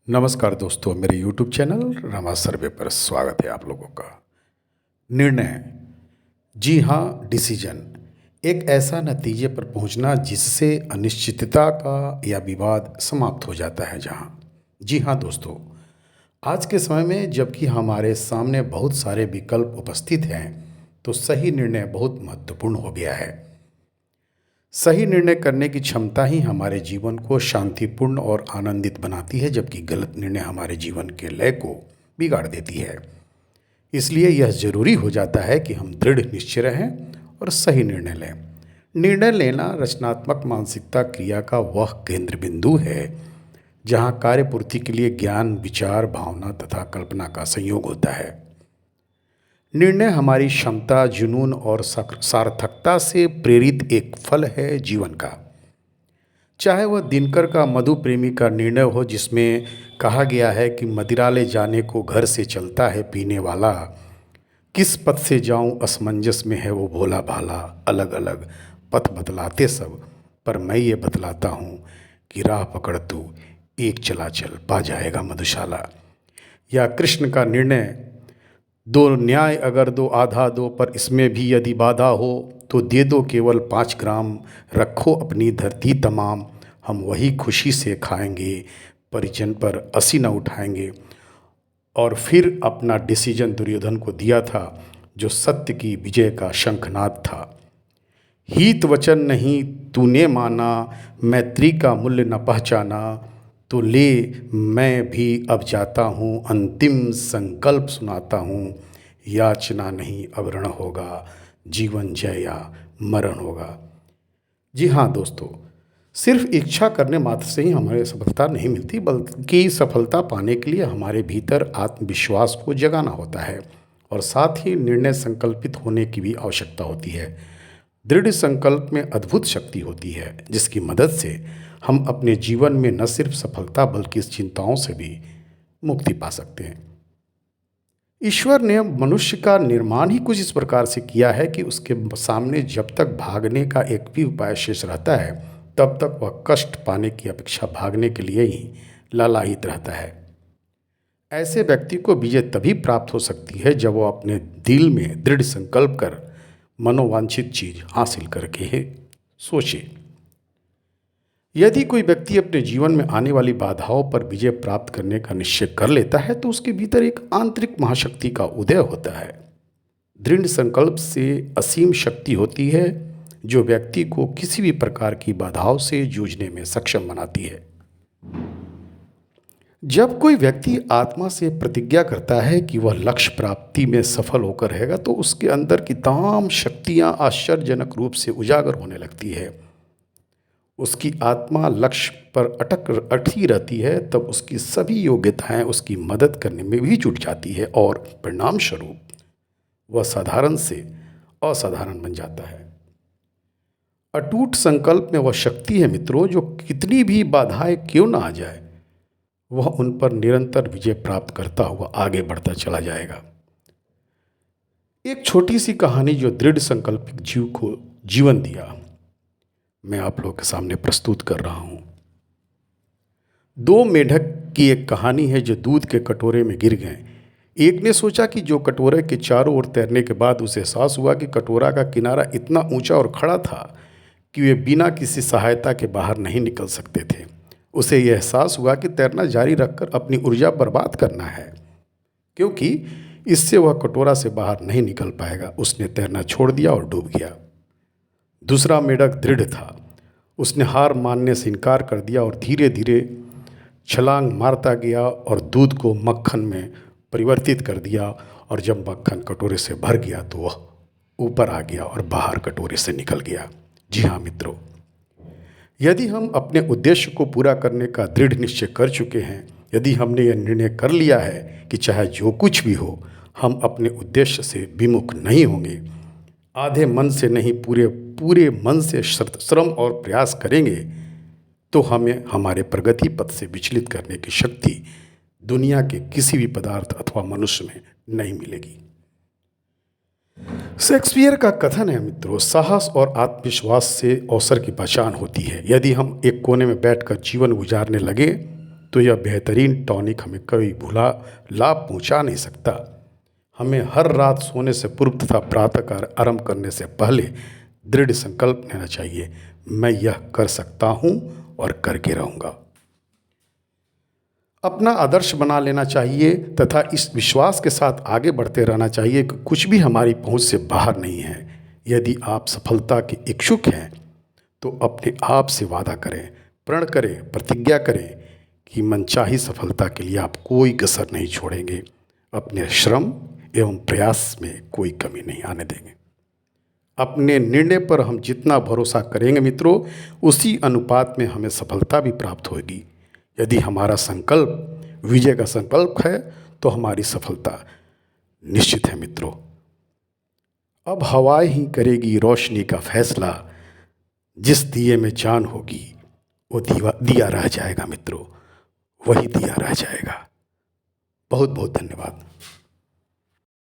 नमस्कार दोस्तों, मेरे YouTube चैनल रमा सर्वे पर स्वागत है आप लोगों का। निर्णय, जी हाँ, डिसीजन एक ऐसा नतीजे पर पहुंचना जिससे अनिश्चितता का या विवाद समाप्त हो जाता है। जहाँ जी हाँ दोस्तों, आज के समय में जबकि हमारे सामने बहुत सारे विकल्प उपस्थित हैं, तो सही निर्णय बहुत महत्वपूर्ण हो गया है। सही निर्णय करने की क्षमता ही हमारे जीवन को शांतिपूर्ण और आनंदित बनाती है, जबकि गलत निर्णय हमारे जीवन के लय को बिगाड़ देती है। इसलिए यह जरूरी हो जाता है कि हम दृढ़ निश्चय रहें और सही निर्णय लें। निर्णय लेना रचनात्मक मानसिकता क्रिया का वह केंद्र बिंदु है जहां कार्यपूर्ति के लिए ज्ञान, विचार, भावना तथा कल्पना का संयोग होता है। निर्णय हमारी क्षमता, जुनून और सार्थकता से प्रेरित एक फल है जीवन का। चाहे वह दिनकर का मधु प्रेमी का निर्णय हो, जिसमें कहा गया है कि मदिरा ले जाने को घर से चलता है पीने वाला, किस पथ से जाऊं असमंजस में है वो भोला भाला, अलग अलग पथ बतलाते सब, पर मैं ये बतलाता हूँ कि राह पकड़ तू एक चला चल, पा जाएगा मधुशाला। या कृष्ण का निर्णय, दो न्याय अगर दो आधा दो, पर इसमें भी यदि बाधा हो तो दे दो केवल 5 ग्राम, रखो अपनी धरती तमाम, हम वही खुशी से खाएंगे, परिजन पर असी न उठाएंगे। और फिर अपना डिसीजन दुर्योधन को दिया था, जो सत्य की विजय का शंखनाद था। हित वचन नहीं तूने माना, मैत्री का मूल्य न पहचाना, तो ले मैं भी अब जाता हूँ, अंतिम संकल्प सुनाता हूँ, याचना नहीं अब रण होगा, जीवन जय या मरण होगा। जी हाँ दोस्तों, सिर्फ इच्छा करने मात्र से ही हमें सफलता नहीं मिलती, बल्कि सफलता पाने के लिए हमारे भीतर आत्मविश्वास को जगाना होता है और साथ ही निर्णय संकल्पित होने की भी आवश्यकता होती है। दृढ़ संकल्प में अद्भुत शक्ति होती है, जिसकी मदद से हम अपने जीवन में न सिर्फ सफलता बल्कि इस चिंताओं से भी मुक्ति पा सकते हैं। ईश्वर ने मनुष्य का निर्माण ही कुछ इस प्रकार से किया है कि उसके सामने जब तक भागने का एक भी उपाय शेष रहता है, तब तक वह कष्ट पाने की अपेक्षा भागने के लिए ही लालायित रहता है। ऐसे व्यक्ति को विजय तभी प्राप्त हो सकती है जब वह अपने दिल में दृढ़ संकल्प कर मनोवांछित चीज हासिल करके ही सोचे। यदि कोई व्यक्ति अपने जीवन में आने वाली बाधाओं पर विजय प्राप्त करने का निश्चय कर लेता है, तो उसके भीतर एक आंतरिक महाशक्ति का उदय होता है। दृढ़ संकल्प से असीम शक्ति होती है, जो व्यक्ति को किसी भी प्रकार की बाधाओं से जूझने में सक्षम बनाती है। जब कोई व्यक्ति आत्मा से प्रतिज्ञा करता है कि वह लक्ष्य प्राप्ति में सफल होकर रहेगा, तो उसके अंदर की तमाम शक्तियां आश्चर्यजनक रूप से उजागर होने लगती है। उसकी आत्मा लक्ष्य पर अटकी रहती है, तब उसकी सभी योग्यताएं उसकी मदद करने में भी जुट जाती है और परिणाम स्वरूप वह साधारण से असाधारण बन जाता है। अटूट संकल्प में वह शक्ति है मित्रों, जो कितनी भी बाधाएं क्यों ना आ जाए, वह उन पर निरंतर विजय प्राप्त करता हुआ आगे बढ़ता चला जाएगा। एक छोटी सी कहानी जो दृढ़ संकल्पित जीव को जीवन दिया, मैं आप लोगों के सामने प्रस्तुत कर रहा हूं। 2 मेंढक की एक कहानी है जो दूध के कटोरे में गिर गए। एक ने सोचा कि जो कटोरे के चारों ओर तैरने के बाद उसे एहसास हुआ कि कटोरा का किनारा इतना ऊंचा और खड़ा था कि वे बिना किसी सहायता के बाहर नहीं निकल सकते थे। उसे यह एहसास हुआ कि तैरना जारी रखकर अपनी ऊर्जा बर्बाद करना है, क्योंकि इससे वह कटोरा से बाहर नहीं निकल पाएगा। उसने तैरना छोड़ दिया और डूब गया। दूसरा मेंढक दृढ़ था। उसने हार मानने से इनकार कर दिया और धीरे धीरे छलांग मारता गया और दूध को मक्खन में परिवर्तित कर दिया, और जब मक्खन कटोरे से भर गया तो वह ऊपर आ गया और बाहर कटोरे से निकल गया। जी हाँ मित्रों, यदि हम अपने उद्देश्य को पूरा करने का दृढ़ निश्चय कर चुके हैं, यदि हमने यह निर्णय कर लिया है कि चाहे जो कुछ भी हो, हम अपने उद्देश्य से विमुख नहीं होंगे, आधे मन से नहीं पूरे मन से श्रम और प्रयास करेंगे, तो हमें हमारे प्रगति पथ से विचलित करने की शक्ति दुनिया के किसी भी पदार्थ अथवा मनुष्य में नहीं मिलेगी। शेक्सपियर का कथन है मित्रों, साहस और आत्मविश्वास से अवसर की पहचान होती है। यदि हम एक कोने में बैठकर जीवन गुजारने लगे तो यह बेहतरीन टॉनिक हमें कभी भुला लाभ पहुंचा नहीं सकता। हमें हर रात सोने से पूर्व तथा प्रातःकाल आरंभ करने से पहले दृढ़ संकल्प लेना चाहिए, मैं यह कर सकता हूँ और करके रहूँगा। अपना आदर्श बना लेना चाहिए तथा इस विश्वास के साथ आगे बढ़ते रहना चाहिए कि कुछ भी हमारी पहुंच से बाहर नहीं है। यदि आप सफलता के इच्छुक हैं तो अपने आप से वादा करें, प्रण करें, प्रतिज्ञा करें कि मनचाही सफलता के लिए आप कोई कसर नहीं छोड़ेंगे, अपने श्रम एवं प्रयास में कोई कमी नहीं आने देंगे। अपने निर्णय पर हम जितना भरोसा करेंगे मित्रों, उसी अनुपात में हमें सफलता भी प्राप्त होगी। यदि हमारा संकल्प विजय का संकल्प है तो हमारी सफलता निश्चित है मित्रों। अब हवा ही करेगी रोशनी का फैसला, जिस दिए में जान होगी वो दिया रह जाएगा मित्रों, वही दिया रह जाएगा। बहुत बहुत धन्यवाद।